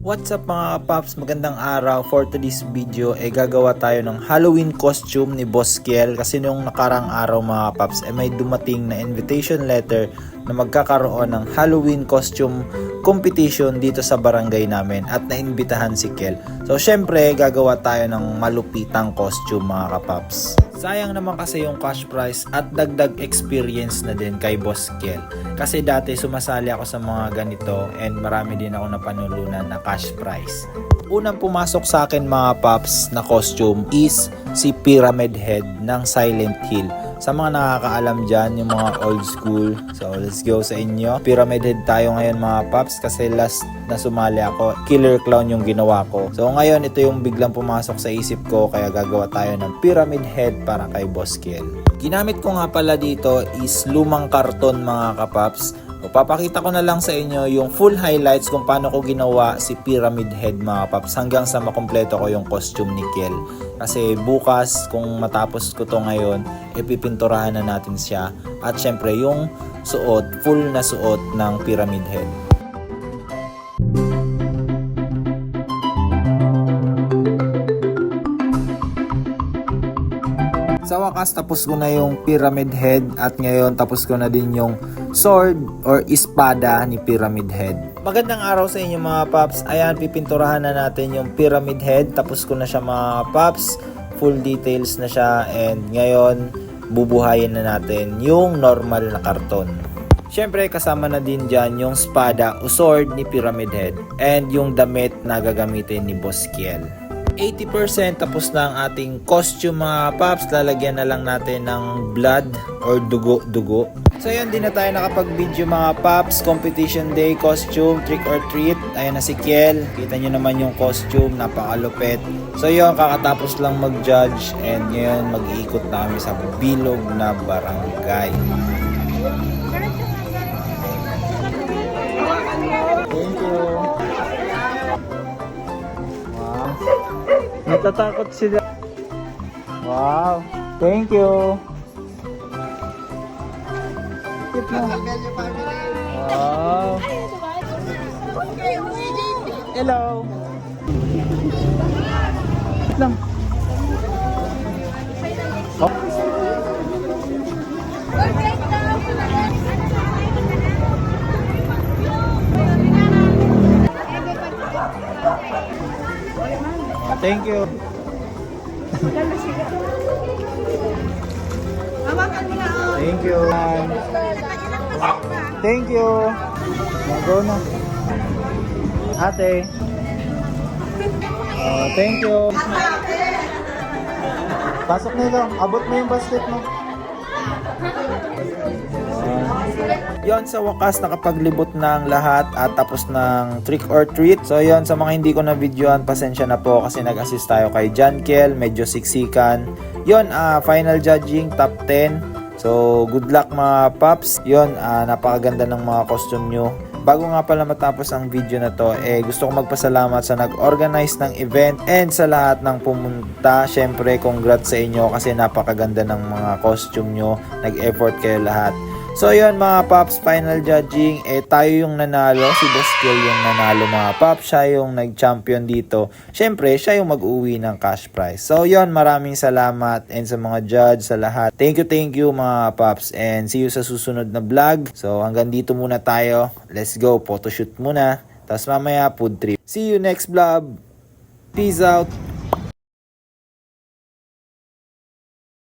What's up mga paps, magandang araw. For today's video gagawa tayo ng Halloween costume ni Boss Kiel. Kasi nung nakarang araw mga paps may dumating na invitation letter na magkakaroon ng Halloween costume competition dito sa barangay namin at naimbitahan si Kiel. So syempre gagawa tayo ng malupitang costume mga kapaps. Sayang naman kasi yung cash prize at dagdag experience na din kay Boss Kiel. Kasi dati sumasali ako sa mga ganito and marami din ako napanulunan na cash prize. Unang pumasok sa akin mga paps na costume is si Pyramid Head ng Silent Hill. Sa mga nakakaalam dyan, yung mga old school. So let's go sa inyo. Pyramid Head tayo ngayon mga paps kasi last na sumali ako, Killer Clown yung ginawa ko. So ngayon ito yung biglang pumasok sa isip ko kaya gagawa tayo ng Pyramid Head para kay Boss Kiel. Ginamit ko nga pala dito is lumang karton mga kapaps. O, papakita ko na lang sa inyo yung full highlights kung paano ko ginawa si Pyramid Head mga paps hanggang sa makompleto ko yung costume ni Kiel. Kasi bukas kung matapos ko to ngayon, ipipinturahan na natin siya. At syempre yung suot, full na suot ng Pyramid Head. Sa wakas tapos ko na yung Pyramid Head at ngayon tapos ko na din yung sword or espada ni Pyramid Head. Magandang araw sa inyo mga paps. Ayan, pipinturahan na natin yung Pyramid Head. Tapos ko na siya mga paps. Full details na siya and ngayon bubuhayin na natin yung normal na karton. Siyempre kasama na din dyan yung espada o sword ni Pyramid Head and yung damit na gagamitin ni Boss Kiel. 80% tapos na ang ating costume mga paps. Lalagyan na lang natin ng blood or dugo. So yun, din na tayo nakapag-video mga paps. Competition day, costume, trick or treat. Ayan na si Kiel. Kita nyo naman yung costume, napakalupit. So yun, kakatapos lang mag-judge and ngayon mag-iikot na kami sa bilog na barangay. Thank you. Natatakot sila. Wow. Thank you. Wow. Hello. Lang. Oh. Thank you. Thank you. Thank you. Go na. Ate. Thank you. Pasok na ikaw. Abot mo yung basket mo. Yon, sa wakas nakapaglibot na ang lahat at tapos ng trick or treat. So yon, sa mga hindi ko na videoan, pasensya na po kasi nag-assist tayo kay John Kiel, medyo siksikan. Yon, final judging top 10. So good luck mga paps. Yon, napakaganda ng mga costume nyo. Bago nga pala matapos ang video na to, gusto ko magpasalamat sa nag-organize ng event and sa lahat ng pumunta. Syempre, congrats sa inyo kasi napakaganda ng mga costume nyo. Nag-effort kayo lahat. So yun mga paps, final judging, tayo yung nanalo, si Boss Kiel yung nanalo mga paps, siya yung nag-champion dito. Syempre, siya yung mag-uwi ng cash prize. So yun, maraming salamat and sa mga judge, sa lahat. Thank you mga paps and see you sa susunod na vlog. So hanggang dito muna tayo. Let's go, photoshoot muna. Tapos mamaya food trip. See you next vlog. Peace out.